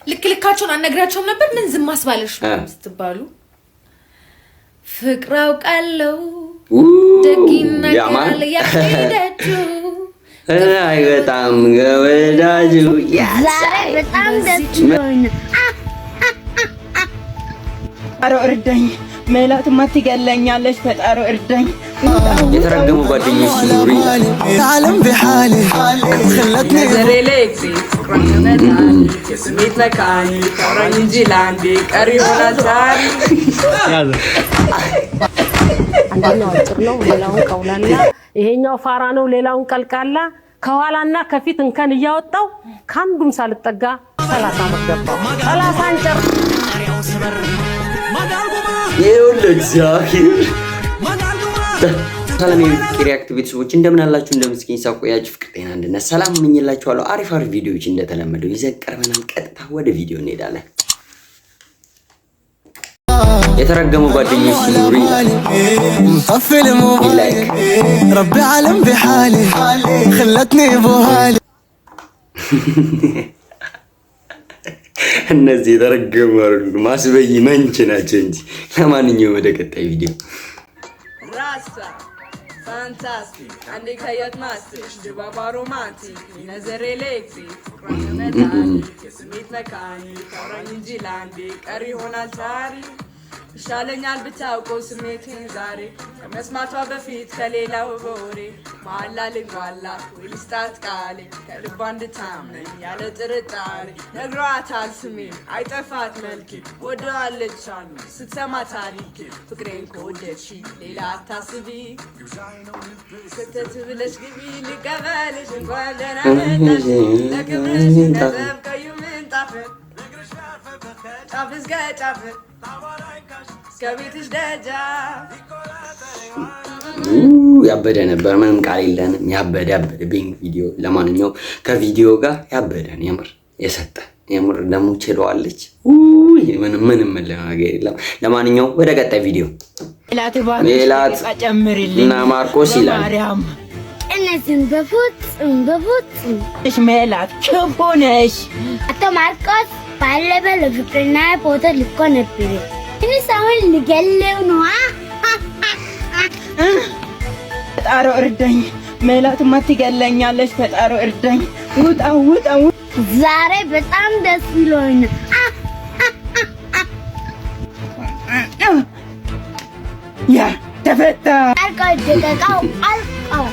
ልክልካቸውን አነግራቸውም ነበር ምን ዝም አስባለሽ ስትባሉ ፍቅራው ቃለው ደቂና ቃል ያይደቱ አይ በጣም ገወዳጁ ዛሬ በጣም ደስ ብሎኛል። አሮ እርዳኝ ሜላት ማትገለኛለሽ ፈጣሮ እርዳኝ የተረገሙ ጓደኞች ሲኖሩ ዓለም በሐሊ خلتني ዘሬሌክሲ ፍቅራነታል ስሜት ለካኒ ታውራኝ እንጂ ላንዴ ቀሪ ሆናል ዛሬ አንደኛው አጭር ነው ሌላውን ቀውላላ ይሄኛው ፋራ ነው ሌላውን ቀልቃላ ከኋላና ከፊት እንከን እያወጣው ካንዱም ሳልጠጋ 30 አመት ገባው 30 አንጨር የወለግዚአብሔር ሰላም የሪአክት ቤተሰቦች እንደምን አላችሁ እንደምስኪን ሳቆያችሁ ፍቅር ጤና እንደነ ሰላም ምኝላችኋለሁ አሪፍ ቪዲዮዎች እንደተለመደው ይዘን ቀርበናል ቀጥታ ወደ ቪዲዮ እንሄዳለን የተረገሙ ጓደኞች ሲኖሩ مطفل موبايل ربي عالم بحالي خلتني بوهالي እነዚህ የተረገሙ ማስበይ መንች ናቸው እንጂ ለማንኛውም ወደ ቀጣይ ቪዲዮ ራሳ ፋንታስቲክ አንዴ ካያት ማስተሽ ድባባ ሮማንቲክ ነዘሬሌክሲ ፍቅራነታል ስሜት ለካኒ ታውራኝ እንጂ ላንዴ ቀሪ ሆናል ዛሬ ይሻለኛል ብታውቀው ስሜቴን ዛሬ ከመስማቷ በፊት ከሌላው በወሬ ማላ ልግባላ ወይ ልስጣት ቃሌ ከልቧ እንድታምነኝ ያለ ጥርጣሬ ነግሯታል ስሜን አይጠፋት መልኬ ወደዋለች አሉ ስትሰማ ታሪኬ ፍቅሬን ከወደድሽ ሌላ አታስቢ ስትት ብለሽ ግቢ ልቀበልሽ እንኳን ደህና መጣሽ ለክብርሽ ነጠብ ቀዩ ምንጣፍ ጫፍ እስከ ጫፍ ከቤትሽ ደጃፍ ያበደ ነበር ምንም ቃል የለንም ያበደ ቢንግ ቪዲዮ ለማንኛውም ከቪዲዮ ጋር ያበደን የምር የሰጠ የምር ደሞ ቸለዋለች ምንም ነገር የለም ለማንኛውም ወደ ቀጣይ ቪዲዮ ሜላት እና ማርቆስ ይላል እነዚህን በፉት እሽ ሜላት ክፉ ነሽ አቶ ማርቆስ ባለበ ለፍቅርና ፎቶ ልኮ ነበር እኔ ሳይሆን ልገለው ነው ፈጣሮ እርዳኝ ሜላት ማትገለኛለሽ ፈጣሮ እርዳኝ ውጣ ዛሬ በጣም ደስ ብሎኛል ያ ተፈታ አልቃው ደቀቃው አልቃው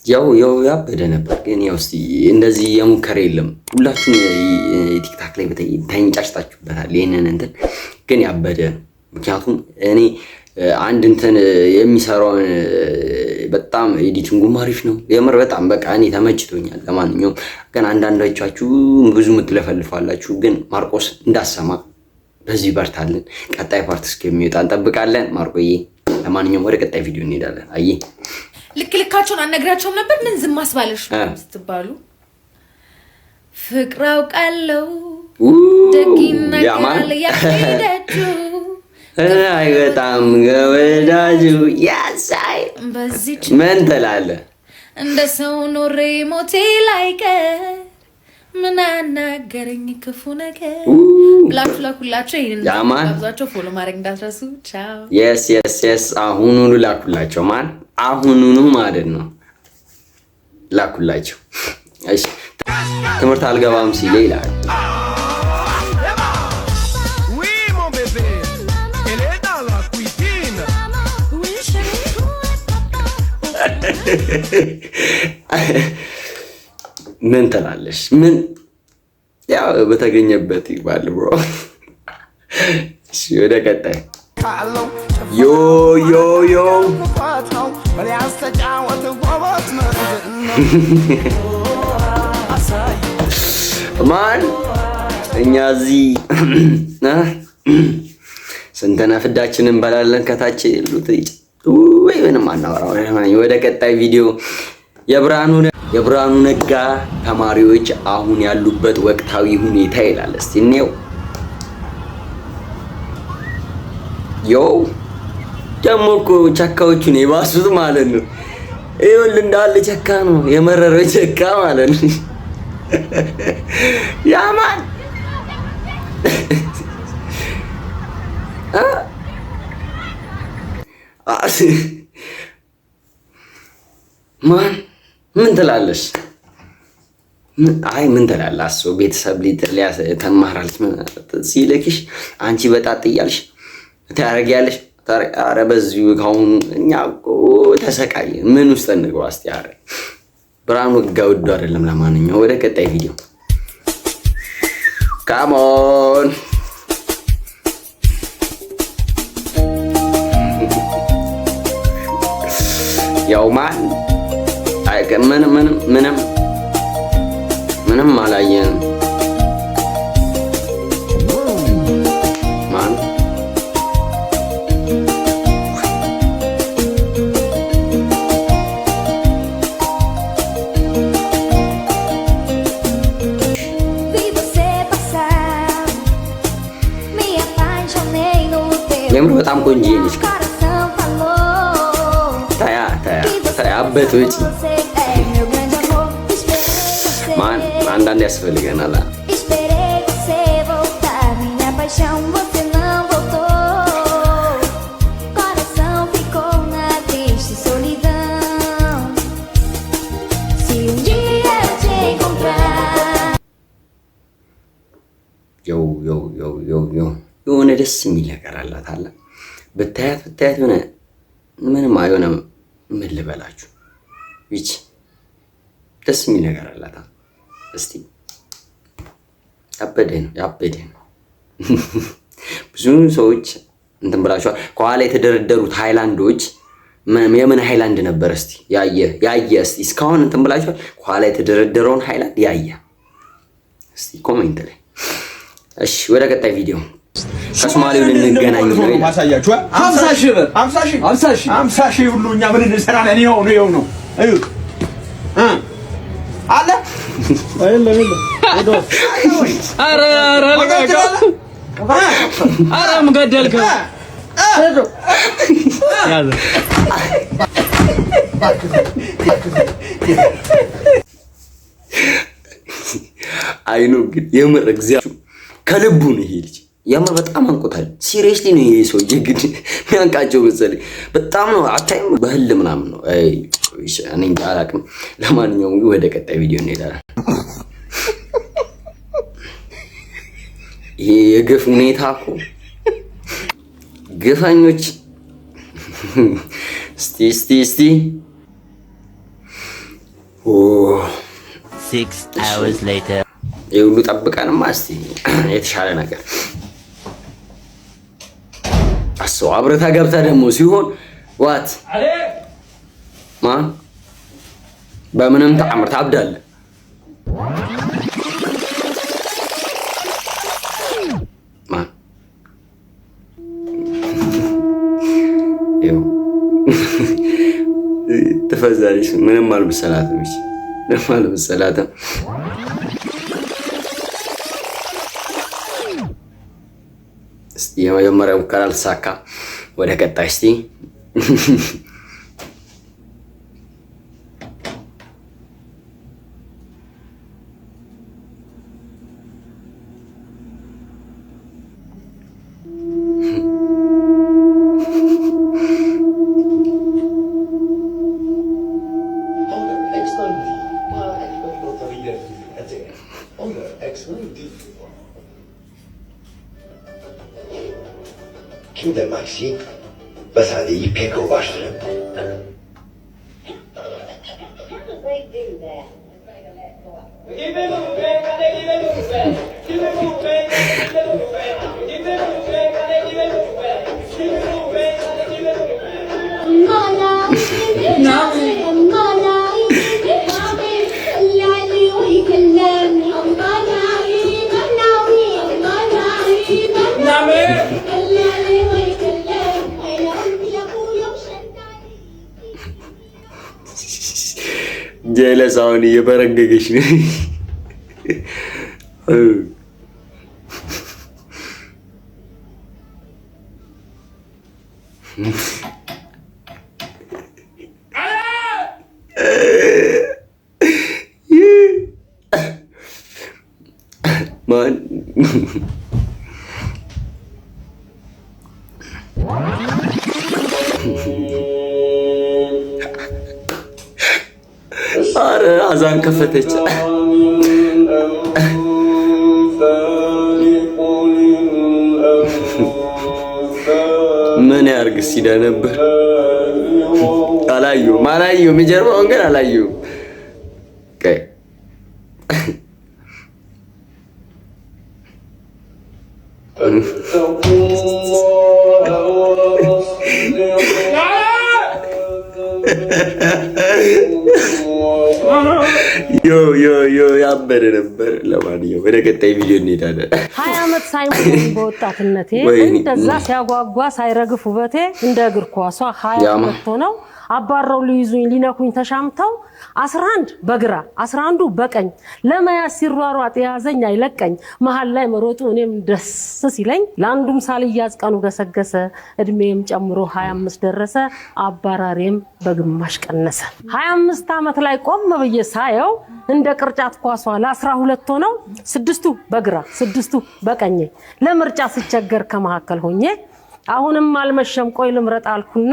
ያው ያበደ ነበር ግን ያው እስቲ እንደዚህ የሙከረ የለም ሁላችሁም ቲክታክ ላይ ተንጫጭታችሁበታል ይሄንን እንትን ግን ያበደ ምክንያቱም እኔ አንድ እንትን የሚሰራው በጣም ኤዲቲንጉ አሪፍ ነው የምር በጣም በቃ እኔ ተመችቶኛል ለማንኛውም ግን አንዳንዶቻችሁ ብዙ ምትለፈልፋላችሁ ግን ማርቆስ እንዳሰማ በዚህ በርታለን ቀጣይ ፓርት እስከሚወጣ እንጠብቃለን ማርቆዬ ለማንኛውም ወደ ቀጣይ ቪዲዮ እንሄዳለን አይ ልክልካቸውን አነግራቸውም ነበር ምን ዝም አስባለሽ ስትባሉ ፍቅራው ቃለው ደቂና ቃል ያይደቱ አይ በጣም ገወዳጁ ያሳይ በዚች ምን ትላለህ እንደ ሰው ኖሬ ሞቴ ላይቀር ምን አናገረኝ ክፉ ነገር ብላችሁ ላኩላቸው ይሄንን አብዛቸው ፎሎ ማድረግ እንዳትረሱ ቻው የስ አሁኑኑ ላኩላቸው ማን አሁኑኑ ማለት ነው ላኩላቸው እሺ ትምህርት አልገባም ሲል ይላል ምን ትላለሽ ምን ያው በተገኘበት ይባል ብሮ እሺ ወደ ቀጣይ ዮ ማን እኛ እዚህ ስንተና ፍዳችንን እንበላለን ከታች ሉት ወይ ምንም አናወራው ወደ ቀጣይ ቪዲዮ የብርሃኑ የብርሃኑ ነጋ ተማሪዎች አሁን ያሉበት ወቅታዊ ሁኔታ ይላል። እስቲ እንየው። ደግሞ እኮ ቸካዎቹን የባሱት ማለት ነው። ይኸውልህ እንዳለ ቸካ ነው የመረረው ቸካ ማለት ነው። ያማን ማን ምን ትላለሽ? አይ ምን ትላለህ? አስበው ቤተሰብ ተማራለች ሲልክሽ አንቺ በጣጥ እያልሽ ታረጊያለሽ። ኧረ በዚሁ ካሁን እኛ እኮ ተሰቃየ። ምን ውስጥ እንግባ እስቲ። ኧረ ብርሃኑ ነጋ ውዱ አይደለም። ለማንኛውም ወደ ቀጣይ ቪዲዮ ካሞን። ያው ማን ምንም አላየንም። ማን የምር በጣም ቆንጆ ነች። ታያ አበት ወጪ ማን አንዳንድ ያስፈልገናል። የሆነ ደስ የሚል ነገር አላት አለ ብታያት የሆነ ምንም አይሆንም። ምን ልበላችሁ ይቺ ደስ የሚል ነገር አላት። እስቲ ያበደ ነው። ብዙ ሰዎች እንትን ብላችኋል። ከኋላ የተደረደሩት ሃይላንዶች የምን ሃይላንድ ነበር? እስቲ ያየ እስቲ እስካሁን እንትን ብላችኋል። ከኋላ የተደረደረውን ሃይላንድ ያየ እስቲ ኮሜንት ላይ። እሺ ወደ ቀጣይ ቪዲዮ ከሶማሌው ልንገናኝ ነው ማሳያችሁ። 50 ብር 50 ሁሉ እኛ ምን እንሰራ ነው እዩ አለ ኧረ ምገደልከው ያዘ አይኑ ግን የምር እግዚአብሔር ከልቡ ነው ይሄ ልጅ የምር በጣም አንቆታል። ሲሪየስሊ ነው ይሄ ሰው ግን የሚያንቃቸው መሰለኝ በጣም ነው። አታይም በህል ምናምን ነው። አይ እኔ አላውቅም። ለማንኛውም ወደ ቀጣይ ቪዲዮ እንሄዳለን። ይሄ የግፍ ሁኔታ እኮ ግፈኞች። እስቲ 6 hours later የሁሉ ጠብቀንማ እስቲ የተሻለ ነገር አስበው። አብረታ ገብታ ደግሞ ሲሆን ዋት ማን በምንም ተአምር ታብዳለህ። ማን ይኸው ትፈዛለች። ምንም አልመሰላትም። ምንም አልመሰላትም። እስቲ የመጀመሪያው ሙከራ አልተሳካ። ወደ ቀጣይ እስቲ听得满心，把他的一片口巴什。ጀለ ጀለስ አሁን እየበረገገሽ ነው። ማን አረ አዛን ከፈተች። ምን ያርግ ሲዳ ነበር አላየሁም የጀርባውን ግን አላየሁም። ዮ ያበደ ነበር። ለማንኛውም ወደ ቀጣይ ቪዲዮ እንሄዳለን። 20 ዓመት ሳይሞላኝ በወጣትነቴ እንደዛ ሲያጓጓ ሳይረግፍ ውበቴ እንደ እግር ኳሷ 20 ዓመት ሆነው አባረው ሊይዙኝ ሊነኩኝ ተሻምተው 11 በግራ 11ዱ በቀኝ ለመያዝ ሲሯሯጥ የያዘኝ አይለቀኝ መሃል ላይ መሮጡ እኔም ደስ ሲለኝ ለአንዱም ሳልያዝ ቀኑ ገሰገሰ እድሜም ጨምሮ 25 ደረሰ አባራሬም በግማሽ ቀነሰ 25 ዓመት ላይ ቆም ብዬ ሳየው እንደ ቅርጫት ኳሷ ለ12 ሆነው 6ቱ በግራ 6ቱ በቀኝ ለምርጫ ሲቸገር ከመሐከል ሆኜ አሁንም አልመሸም ቆይ ልምረጥ አልኩና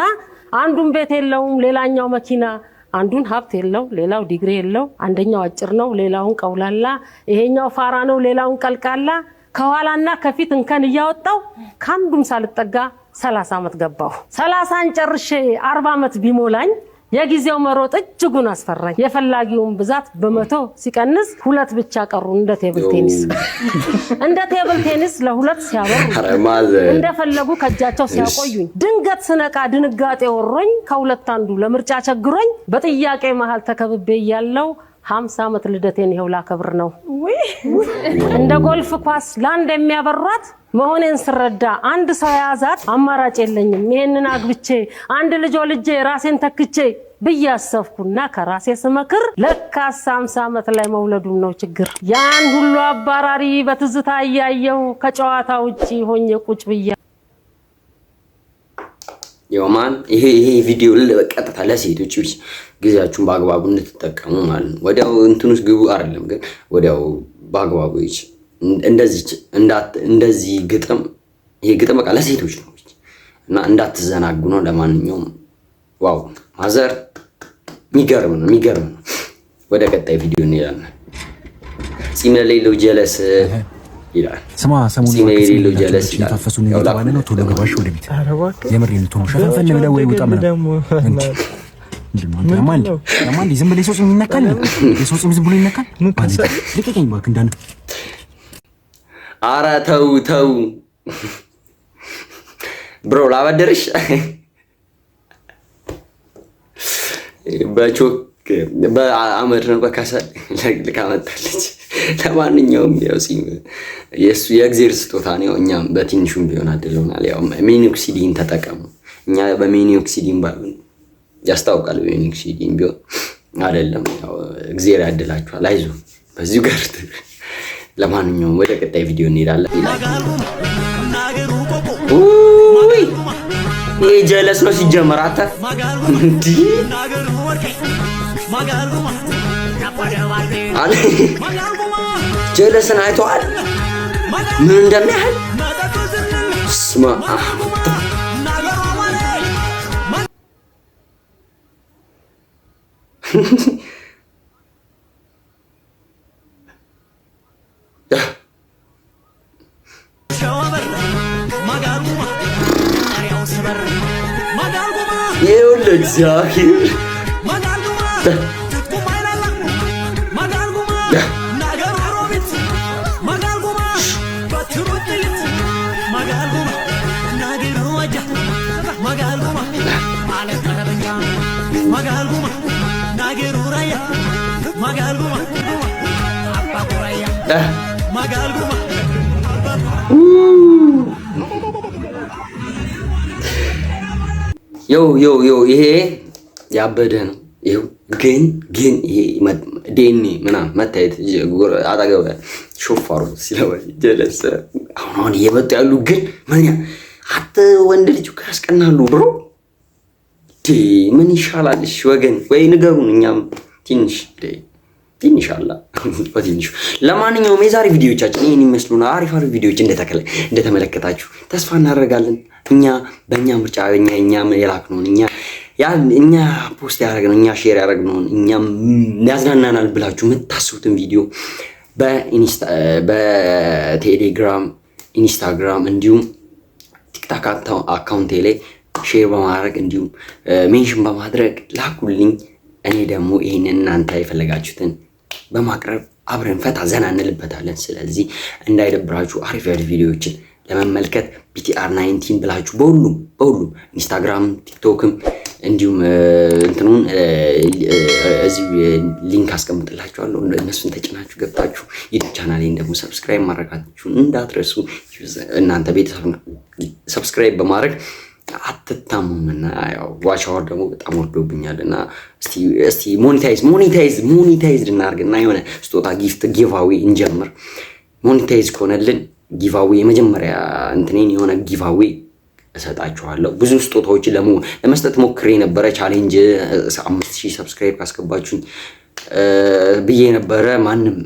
አንዱን ቤት የለውም ሌላኛው መኪና አንዱን ሀብት የለው ሌላው ዲግሪ የለው አንደኛው አጭር ነው ሌላውን ቀውላላ ይሄኛው ፋራ ነው ሌላውን ቀልቃላ ከኋላና ከፊት እንከን እያወጣው ካንዱም ሳልጠጋ 30 ዓመት ገባው 30 ጨርሼ 40 ዓመት ቢሞላኝ የጊዜው መሮጥ እጅጉን አስፈራኝ የፈላጊውን ብዛት በመቶ ሲቀንስ ሁለት ብቻ ቀሩ እንደ ቴብል ቴኒስ ለሁለት ሲያበሩ እንደፈለጉ ከጃቸው ሲያቆዩኝ ድንገት ስነቃ ድንጋጤ ወሮኝ ከሁለት አንዱ ለምርጫ ቸግሮኝ በጥያቄ መሃል ተከብቤ ያለው 50 ዓመት ልደቴን ይሄው ላከብር ነው እንደ ጎልፍ ኳስ ላንድ የሚያበሯት መሆኔን ስረዳ አንድ ሰው ያዛት አማራጭ የለኝም ይሄንን አግብቼ አንድ ልጅ ራሴን ተክቼ በያሰፍኩና ከራሴ ስመክር ለካስ 50 ዓመት ላይ መውለዱም ነው ችግር ያን ሁሉ አባራሪ በትዝታ ያያየው ከጨዋታ ውጪ ሆኜ ቁጭ ብያ የማን ይሄ ቪዲዮ ለቀጥታ ለሴቶች ጊዜያችሁን በአግባቡ እንድትጠቀሙ ማለት ነው። ወዲያው እንትኑስ ግቡ አይደለም ግን ወዲያው በአግባቡ ይች እንደዚህ ግጥም ይሄ ግጥም በቃ ለሴቶች ነው እና እንዳትዘናጉ ነው። ለማንኛውም ዋው ማዘር የሚገርም ነው። ወደ ቀጣይ ቪዲዮ እንሄዳለን። ጺም የሌለው ጀለስ ይላል። ስማ ሰሞኑን የሌለው ጀለስ ታፈሱን እየተባለ ነው። ቶሎ ገባሽ ወደ ቤት የምሬን ቶሎ ሸፈን ብለው ወይ ወጣ ምን ያማል ዝም ብለህ ሰው ጺም ይነካል። የሰው ጺም ዝም ብሎ ይነካል። ልቀቀኝ እባክህ እንዳን ኧረ ተው ብሮ ላበደርሽ በቾክ በአመድ ነው በካሰል ለካመጣለች። ለማንኛውም ያው የሱ የእግዚአብሔር ስጦታ ነው። እኛም በትንሹም ቢሆን አድለውናል። ያው ሚኒኦክሲዲን ተጠቀሙ። እኛ በሚኒኦክሲዲን ባሉን ያስታውቃል። በሚኒኦክሲዲን ቢሆን አይደለም ያው እግዚአብሔር ያድላችኋል። አይዞ በዚሁ ጋር ለማንኛውም ወደ ቀጣይ ቪዲዮ እንሄዳለን። ኡይ ይሄ ጀለስ ነው ሲጀመር አታ እንዴ አለ ጀለስን አይተዋል ምን እንደሚያህል ስማ يقول لك زاهر ይሄ ያበደ ነው። ይሄው ግን ይሄ ዴኒ ምናምን መታየት አጠገብ ሾፋሩ ሲለወይ ጀለስ አሁን እየመጡ ያሉ ግን ማንያ አተ ወንድ ልጅ ያስቀናሉ ብሮ ምን ይሻላልሽ ወገን ወይ ንገሩን እኛም ትንሽ አላ በትንሽ ለማንኛውም የዛሬ ቪዲዮዎቻችን ይሄን ይመስሉና አሪፍ ቪዲዮዎች እንደተመለከታችሁ ተስፋ እናደርጋለን እኛ በእኛ ምርጫ እኛ የላክነውን እኛ ፖስት ያደረግነው እኛ ሼር ያደረግነው እኛም ያዝናናናል ብላችሁ የምታስቡትን ቪዲዮ በቴሌግራም ኢንስታግራም እንዲሁም ቲክታክ አካውንቴ ላይ ሼር በማድረግ እንዲሁም ሜንሽን በማድረግ ላኩልኝ። እኔ ደግሞ ይሄንን እናንተ የፈለጋችሁትን በማቅረብ አብረን ፈታ ዘና እንልበታለን። ስለዚህ እንዳይደብራችሁ አሪፍ ቪዲዮዎችን ለመመልከት BTR 19 ብላችሁ በሁሉም ኢንስታግራም ቲክቶክም እንዲሁም እንትኑን እዚህ ሊንክ አስቀምጥላችኋለሁ እነሱን ተጭናችሁ ገብታችሁ ዩቲዩብ ቻናሌን ደግሞ ሰብስክራይብ ማድረጋችሁን እንዳትረሱ። እናንተ ቤተሰብ ሰብስክራይብ በማድረግ አትታሙምና ያው ዋች አወር ደግሞ በጣም ወርዶብኛልና እስቲ ሞኔታይዝ እናርግና የሆነ ስጦታ ጊፍት ጊቫዌ እንጀምር። ሞኔታይዝ ከሆነልን ጊቫዌ የመጀመሪያ እንትኔን የሆነ ጊቫዌ እሰጣችኋለሁ። ብዙ ስጦታዎች ለመስጠት ሞክሬ ነበረ። ቻሌንጅ 5000 ሰብስክራይብ ካስገባችሁኝ ብዬ ነበረ። ማንም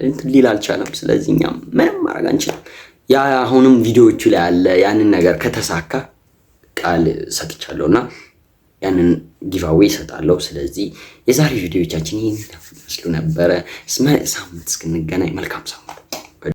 እንትን ሊል አልቻለም። ስለዚህ እኛም ምንም ማድረግ አንችልም። ያ አሁንም ቪዲዮዎቹ ላይ አለ። ያንን ነገር ከተሳካ ቃል ሰጥቻለሁና ያንን ጊቫዌ እሰጣለሁ። ስለዚህ የዛሬ ቪዲዮዎቻችን ይሄን ይመስሉ ነበረ። ሳምንት እስክንገናኝ መልካም ሳምንት